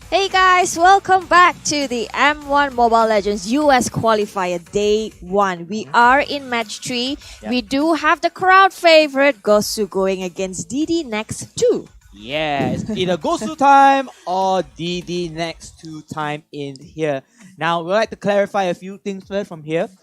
Hey guys, welcome back to the M1 Mobile Legends US Qualifier Day 1. We are in match 3. Yep. We do have the crowd favorite Gosu going against DDNEX2. Yeah, it's either Gosu time or DDNEX2 time in here. Now, we'd like to clarify a few things first from here.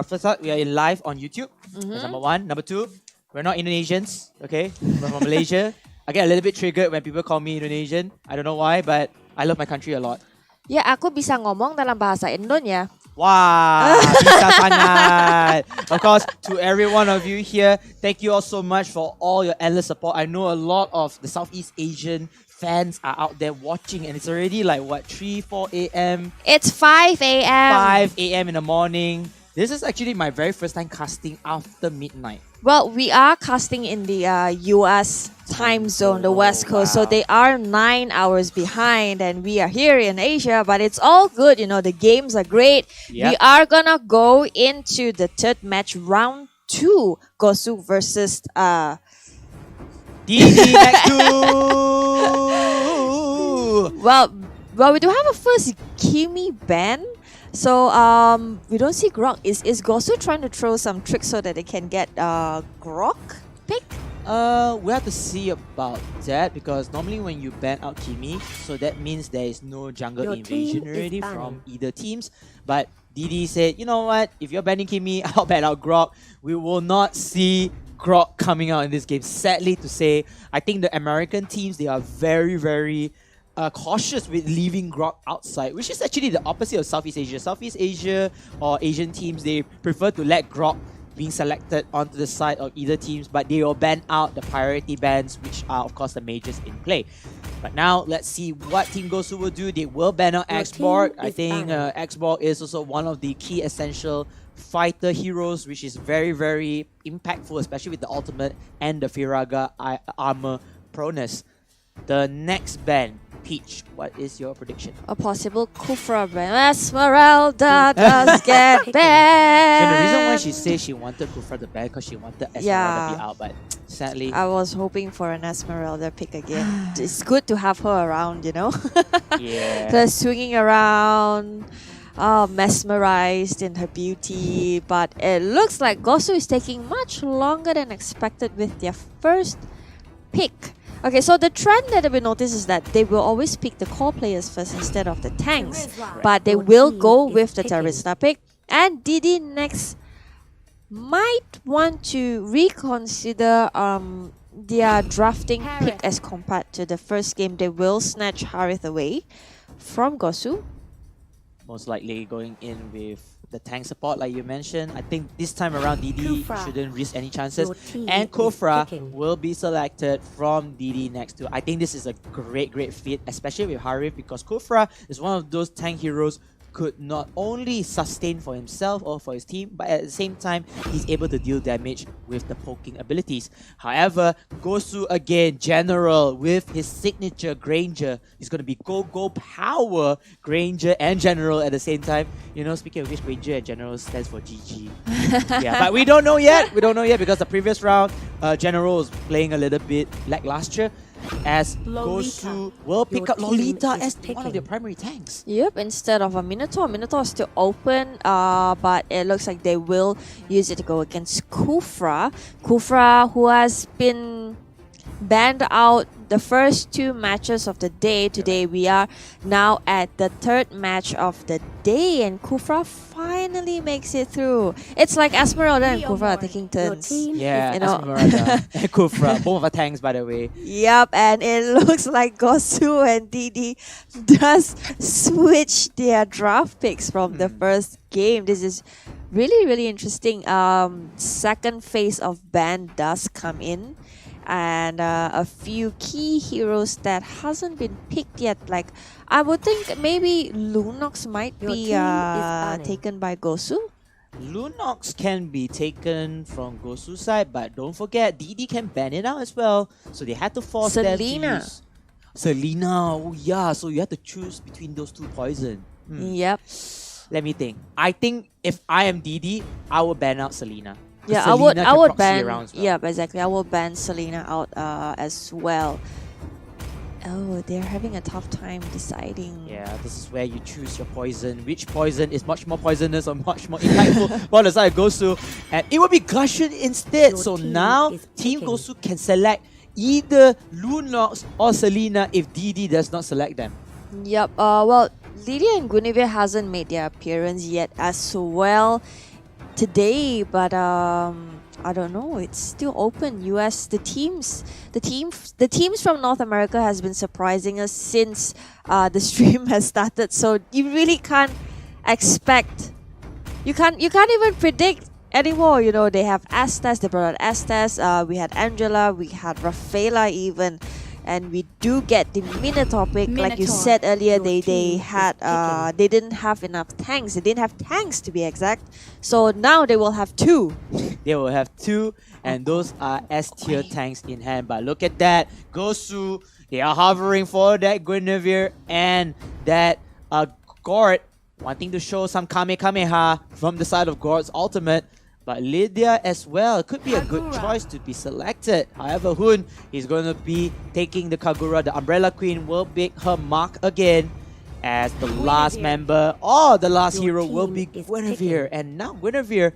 First up, we are in live on YouTube. That's number one. Number two, we're not Indonesians, okay? We're from Malaysia. I get a little bit triggered when people call me Indonesian. I don't know why, but I love my country a lot. Ya, aku bisa ngomong dalam bahasa Indonesia. Wow, bisa sangat. Of course, to every one of you here, thank you all so much for all your endless support. I know a lot of the Southeast Asian fans are out there watching, and it's already like what, 4 a.m. It's 5 a.m. 5 a.m. in the morning. This is actually my very first time casting after midnight. Well, we are casting in the US time zone, the West Coast, so they are 9 hours behind, and we are here in Asia, but it's all good. You know, the games are great. Yep. We are gonna go into the third match, round 2, Gosu versus DDNEX2! well, we do have a first Kimi ban. So we don't see Grok. Is Gosu trying to throw some tricks so that they can get Grok pick? We have to see about that, because normally when you ban out Kimi, so that means there is no jungle Your invasion team is already banned. from either teams. But DD said, you know what, if you're banning Kimi, I'll ban out Grok. We will not see Grok coming out in this game. Sadly to say, I think the American teams, they are very, very cautious with leaving Grok outside, which is actually the opposite of Southeast Asia. Southeast Asia or Asian teams, they prefer to let Grok being selected onto the side of either teams, but they will ban out the priority bans, which are of course the majors in play. But now let's see what Team Gosu will do. They will ban out Your Xborg. team I is think banned. Xborg is also one of the key essential fighter heroes, which is very, very impactful, especially with the ultimate and the Firaga armor proneness. The next ban, Peach, what is your prediction? A possible Kufra ban. Esmeralda does get And banned. the reason why she says she wanted Kufra to ban, because she wanted Esmeralda to be out, but sadly, I was hoping for an Esmeralda pick again. It's good to have her around, you know. yeah. Just swinging around, mesmerized in her beauty. But it looks like Gosu is taking much longer than expected with their first pick. Okay, so the trend that we notice is that they will always pick the core players first instead of the tanks. But they Your will team go is with the picking. Terrorista pick. And DD might want to reconsider their drafting pick as compared to the first game. They will snatch Harith away from Gosu. Most likely going in with the tank support, like you mentioned. I think this time around, DD Kufra. shouldn't risk any chances. Your team And is Kufra picking. will be selected from DDNEX2. I think this is a great fit, especially with Harith, because Kufra is one of those tank heroes could not only sustain for himself or for his team, but at the same time, he's able to deal damage with the poking abilities. However, Gosu again, General, with his signature Granger, is going to be go power Granger and General at the same time. You know, speaking of which, Granger and General stands for GG. Yeah, but we don't know yet. We don't know yet because the previous round, General was playing a little bit lackluster, as Lolita. Gosu will pick Your up team Lolita is as one of picking. their primary tanks. Yep, instead of a Minotaur. Minotaur is still open, but it looks like they will use it to go against Kufra. Kufra, who has been banned out the first 2 matches of the day. Today we are now at the 3rd match of the day, and Kufra finally makes it through. It's like Esmeralda and Kufra are taking Your turns. team Yeah, You know. Esmeralda and Kufra, both are tanks, by the way. Yep, and it looks like Gosu and DD does switch their draft picks from the first game. This is really, really interesting. Second phase of ban does come in, and a few key heroes that hasn't been picked yet. Like, I would think maybe Lunox might Your be team is banning. taken by Gosu. Lunox can be taken from Gosu's side, but don't forget, DD can ban it out as well. So they had to force them to Selena. use Selena. Oh yeah, so you have to choose between those 2 poison. Yep. Let me think. I think if I am DD, I will ban out Selena. Yeah, Selena I can would proxy ban. around as well. Yeah, exactly. I will ban Selena out as well. Oh, they're having a tough time deciding. Yeah, this is where you choose your poison. Which poison is much more poisonous or much more impactful for the side of Gosu. And it will be Gushing instead. Your So team now is Team picking. Gosu can select either Lunox or Selena if DD does not select them. Yep. Well, Lydia and Guinevere hasn't made their appearance yet as well today, but I don't know. It's still open. US, the teams from North America has been surprising us since the stream has started. So you really can't expect. You can't even predict anymore. You know, they have Estes. They brought out Estes. We had Angela. We had Rafaela even. And we do get the Minotaur pick, like you Minotaur, said earlier. your They team had is picking. they didn't have enough tanks. They didn't have tanks to be exact. So now they will have 2. They will have 2, and those are S tier tanks in hand. But look at that, Gosu, they are hovering for that Guinevere and that Gord, wanting to show some Kamehameha from the side of Gord's ultimate. But Lydia as well could be a good Kagura. choice to be selected. However, Hun is going to be taking the Kagura. The Umbrella Queen will pick her mark again as the last member or the last Your hero will team be is Guinevere. picking. And now Guinevere,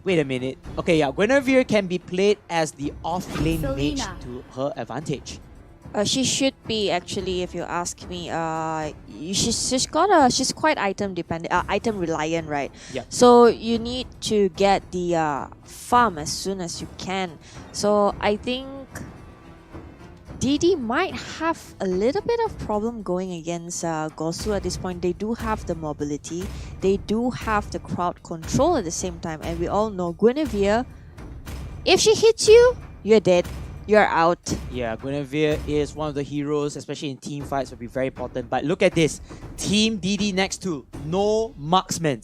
wait a minute. Okay, yeah, Guinevere can be played as the off-lane mage Selena. to her advantage. She should be actually, if you ask me. She's quite item dependent, item reliant, right? Yep. So you need to get the farm as soon as you can. So I think DD might have a little bit of problem going against Gosu at this point. They do have the mobility, they do have the crowd control at the same time, and we all know Guinevere. If she hits you, you're dead. You're out. Yeah, Guinevere is one of the heroes, especially in team fights, will be very important. But look at this. Team DDNEX2, no marksmen.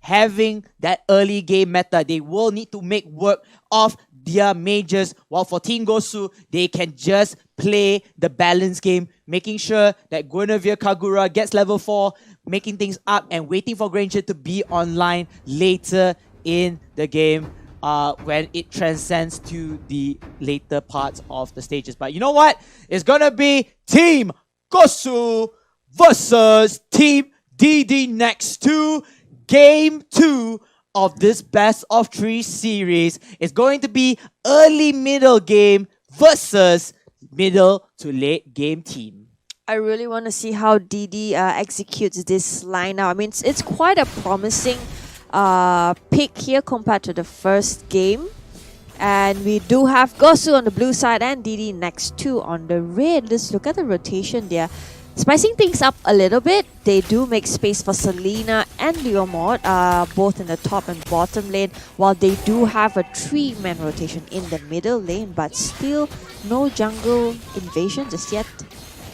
Having that early game meta, they will need to make work of their mages. While for Team Gosu, they can just play the balance game, making sure that Guinevere Kagura gets level 4, making things up and waiting for Granger to be online later in the game. When it transcends to the later parts of the stages. But you know what? It's gonna be Team Gosu versus Team DDNEX2. Game 2 of this best of 3 series is going to be early middle game versus middle to late game team. I really want to see how DD executes this lineup. I mean, it's quite a promising pick here compared to the first game. And we do have Gosu on the blue side and DDNEX2 on the red. Let's look at the rotation there. Spicing things up a little bit, they do make space for Selena and Leomord, both in the top and bottom lane, while they do have a 3-man rotation in the middle lane, but still no jungle invasion just yet.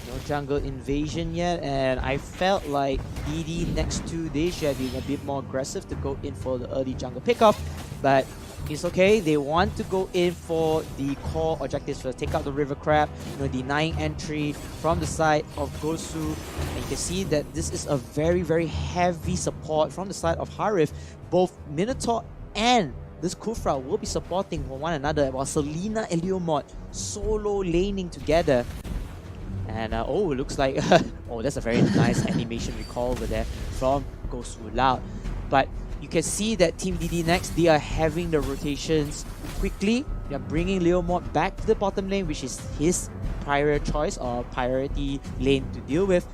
No jungle invasion yet, and I felt like DDNEX2, they should have been a bit more aggressive to go in for the early jungle pickoff, but it's okay. They want to go in for the core objectives first. Take out the river crab, denying entry from the side of Gosu. And you can see that this is a very, very heavy support from the side of Harif. Both Minotaur and this Kufra will be supporting one another, while Selena and Leomord solo laning together. And it looks like oh, that's a very nice animation recall over there from Gosu Loud. But you can see that Team DDNEX, they are having the rotations quickly. They are bringing Leomord back to the bottom lane, which is his prior choice or priority lane to deal with.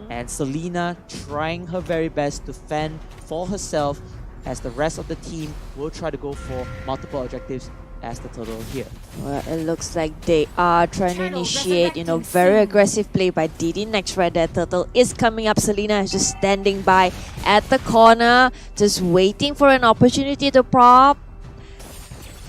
And Selena trying her very best to fend for herself, as the rest of the team will try to go for multiple objectives as the turtle here. Well, it looks like they are trying to Turtle initiate, very resurrecting aggressive play by DDNEX right there. Turtle is coming up. Selena is just standing by at the corner, just waiting for an opportunity to prop.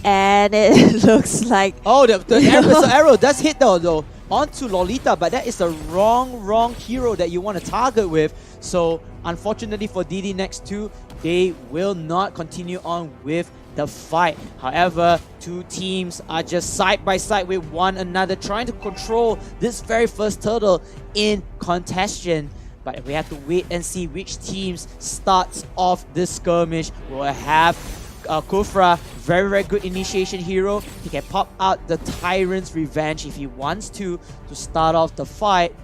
And it looks like... Oh, the arrow does hit though onto Lolita, but that is the wrong hero that you want to target with. So unfortunately for DDNEX2, they will not continue on with the fight. However, two teams are just side by side with one another, trying to control this very first turtle in contention. But we have to wait and see which teams starts off this skirmish. We'll have Kufra, very good initiation hero. He can pop out the Tyrant's Revenge if he wants to start off the fight.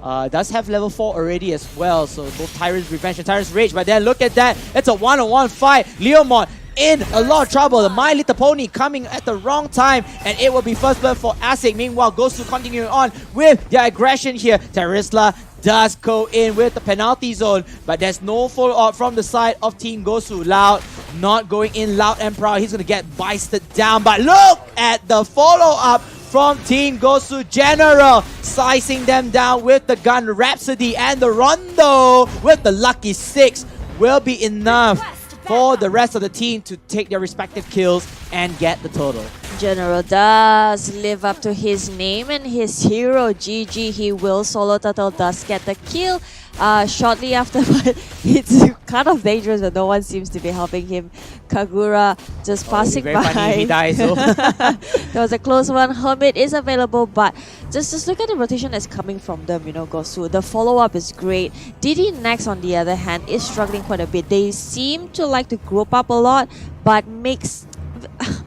Does have level 4 already as well, so both Tyrant's Revenge and Tyrant's Rage. But then look at that, it's a one-on-one fight. Leomon in a lot of trouble. The My Little Pony coming at the wrong time, and it will be first blood for Asik. Meanwhile, Gosu continuing on with their aggression here. Terisla does go in with the penalty zone, but there's no follow-up from the side of Team Gosu. Loud not going in loud and proud. He's going to get bisted down, but look at the follow-up from Team Gosu. General slicing them down with the gun. Rhapsody and the Rondo with the lucky 6 will be enough for the rest of the team to take their respective kills and get the total. General does live up to his name and his hero. GG, he will solo turtle, does get the kill shortly after, but it's kind of dangerous that no one seems to be helping him. Kagura just passing very by. funny if he dies, so. There was a close one. Hermit is available, but just look at the rotation that's coming from them, you know, Gosu. The follow-up is great. DDNEX, on the other hand, is struggling quite a bit. They seem to like to group up a lot, but makes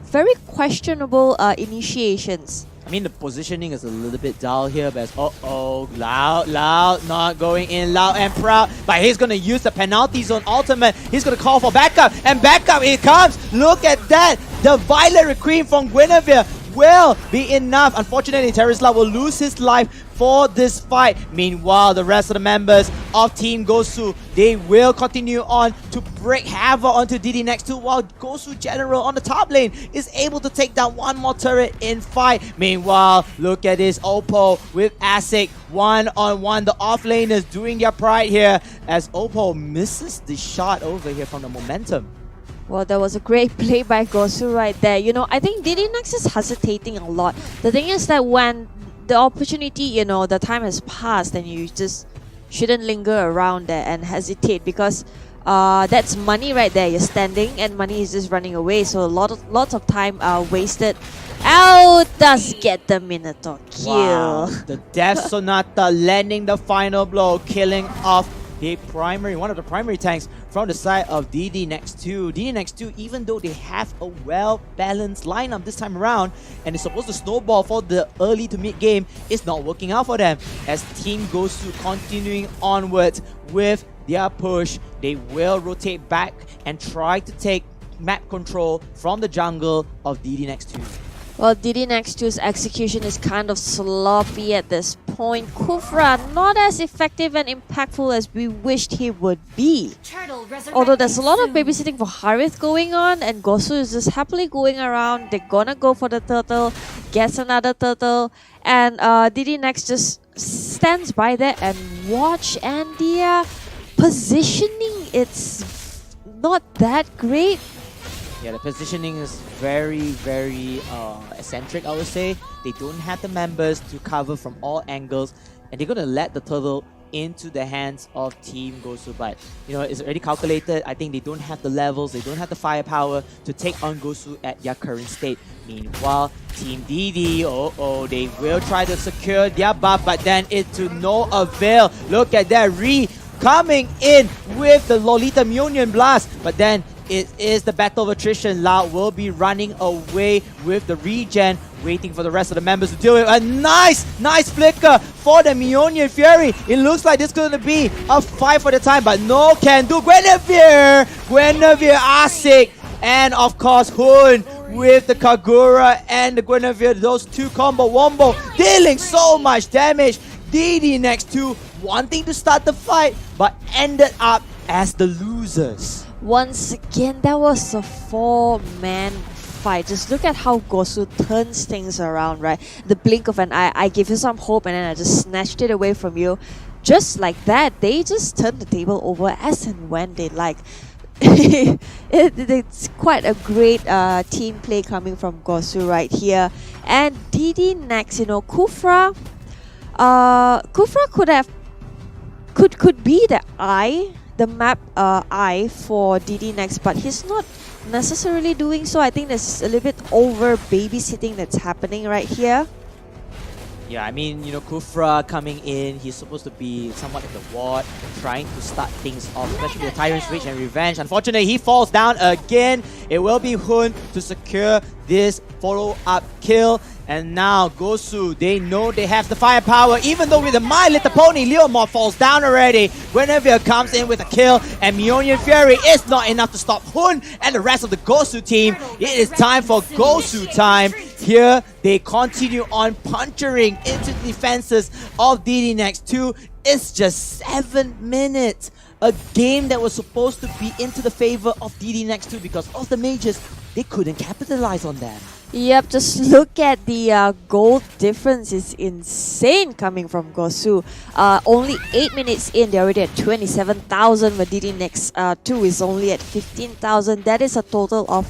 very questionable initiations. I mean, the positioning is a little bit dull here, but it's, Loud, not going in loud and proud, but he's going to use the penalty zone ultimate. He's going to call for backup, and backup it comes. Look at that. The Violet Requiem from Guinevere will be enough. Unfortunately, Terisla will lose his life for this fight. Meanwhile, the rest of the members of Team Gosu, they will continue on to break havoc onto DDNEX2, while Gosu General on the top lane is able to take down one more turret in fight. Meanwhile, look at this Oppo with Asik one-on-one. The off-laners doing their pride here as Oppo misses the shot over here from the momentum. Well, that was a great play by Gosu right there. You know, I think DDNEX is hesitating a lot. The thing is that when the opportunity, you know, the time has passed, and you just shouldn't linger around there and hesitate, because that's money right there. You're standing and money is just running away, so lots of time wasted. Ow, does get the Minotaur kill. Wow. The Death Sonata landing the final blow, killing off one of the primary tanks from the side of DDNEX2. DDNEX2, even though they have a well-balanced lineup this time around, and it's supposed to snowball for the early to mid game, it's not working out for them. As Team Gosu continuing onwards with their push, they will rotate back and try to take map control from the jungle of DDNEX2. Well, DDNEX2's execution is kind of sloppy at this point. Kufra not as effective and impactful as we wished he would be. Although there's a lot of babysitting for Harith going on, and Gosu is just happily going around. They're gonna go for the turtle, gets another turtle, and DDNEX just stands by there and watch, and the positioning, it's not that great. Yeah, the positioning is very eccentric, I would say. They don't have the members to cover from all angles, and they're going to let the turtle into the hands of Team Gosu. But, you know, it's already calculated. I think they don't have the levels, they don't have the firepower to take on Gosu at their current state. Meanwhile, Team DD, they will try to secure their buff, but then it's to no avail. Look at that, coming in with the Lolita Munion Blast, but then it is the battle of attrition. Loud will be running away with the regen, waiting for the rest of the members to deal with. A nice flicker for the Meonian Fury. It looks like this is going to be a fight for the time, but no can do. Guinevere, Asik, and of course Hun with the Kagura and the Guinevere. Those two combo wombo dealing so much damage. DDNEX2 wanting to start the fight, but ended up as the losers. Once again, that was a 4-man fight. Just look at how Gosu turns things around, right? The blink of an eye, I give you some hope, and then I just snatched it away from you. Just like that, they just turned the table over as and when they like. It's quite a great team play coming from Gosu right here. And DDNEX, you know, Kufra could be the map eye for DDNEX, but he's not necessarily doing so. I think there's a little bit over babysitting that's happening right here. Yeah, I mean, Kufra coming in, he's supposed to be somewhat in the ward, trying to start things off, especially with Tyrant's Reach and Revenge. Unfortunately, he falls down again. It will be Hun to secure this follow-up kill. And now Gosu, they know they have the firepower, even though with the My Little Pony, Leomord falls down already. Guinevere comes in with a kill, and Mjolnir Fury is not enough to stop Hun and the rest of the Gosu team. It is time for Gosu time. Here, they continue on puncturing into the defenses of DDNEX2. It's just 7 minutes. A game that was supposed to be into the favor of DDNEX2 because of the mages. They couldn't capitalize on that. Yep, just look at the gold difference. Is insane coming from Gosu. Only 8 minutes in, they're already at 27,000, but DDNEX2 is only at 15,000. That is a total of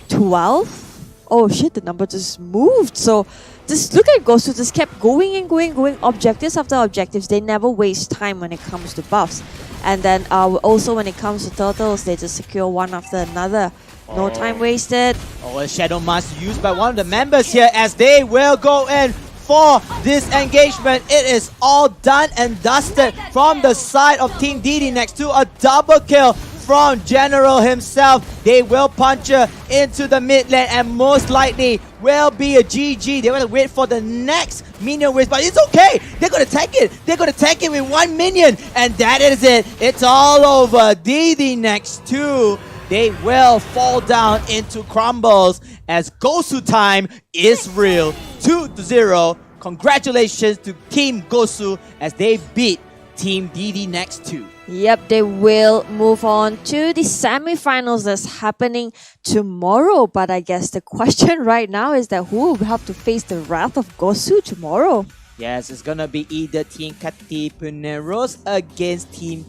12. Oh shit, the number just moved. So just look at Gosu, just kept going and going, objectives after objectives. They never waste time when it comes to buffs. And then also when it comes to turtles, they just secure one after another. No time wasted. Oh, a Shadow Mask used by one of the members here as they will go in for this engagement. It is all done and dusted from the side of Team DDNEX2. A double kill from General himself. They will punch her into the mid lane and most likely will be a GG. They will wait for the next minion wave, but it's okay. They're going to tank it. They're going to tank it with one minion, and that is it. It's all over. DDNEX2, they will fall down into crumbles as Gosu time is real. 2-0. Congratulations to Team Gosu as they beat Team DDNEX2. Yep, they will move on to the semi-finals that's happening tomorrow. But I guess the question right now is that who will have to face the wrath of Gosu tomorrow? Yes, it's gonna be either Team Katipuneros against Team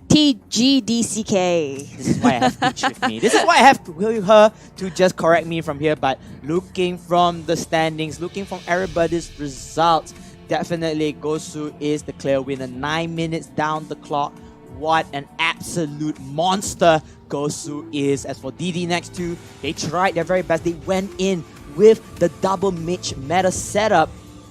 TGDCK. This is why I have Peach with me. This is why I have her to just correct me from here. But looking from the standings, looking from everybody's results, definitely Gosu is the clear winner. 9 minutes down the clock. What an absolute monster Gosu is. As for DDNEX2, they tried their very best. They went in with the double mage meta setup,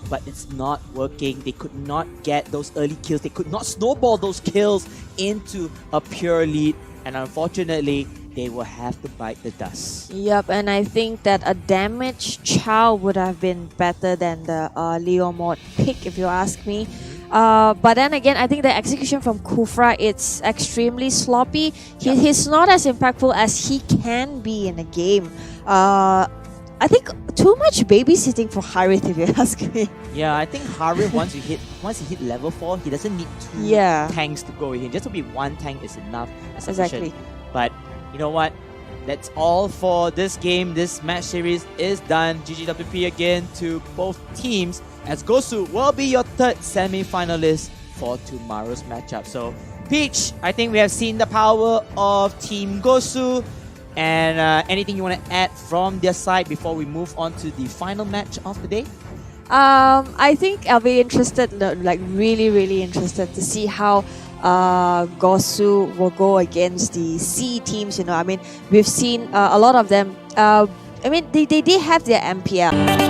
but it's not working. They could not get those early kills. They could not snowball those kills into a pure lead. And unfortunately, they will have to bite the dust. Yep, and I think that a damaged Chow would have been better than the Leomord pick, if you ask me. But then again, I think the execution from Kufra, it's extremely sloppy. He's not as impactful as he can be in a game. I think too much babysitting for Harith, if you ask me. Yeah, I think Harith once he hit level 4, he doesn't need two tanks to go with him. Just to be one tank is enough. Exactly. But you know what? That's all for this game. This match series is done. GGWP again to both teams, as Gosu will be your third semi-finalist for tomorrow's matchup. So, Peach, I think we have seen the power of Team Gosu. And anything you want to add from their side before we move on to the final match of the day? I think I'll be interested, like really interested to see how Gosu will go against the C teams. I mean, we've seen a lot of them. I mean, they have their MPL.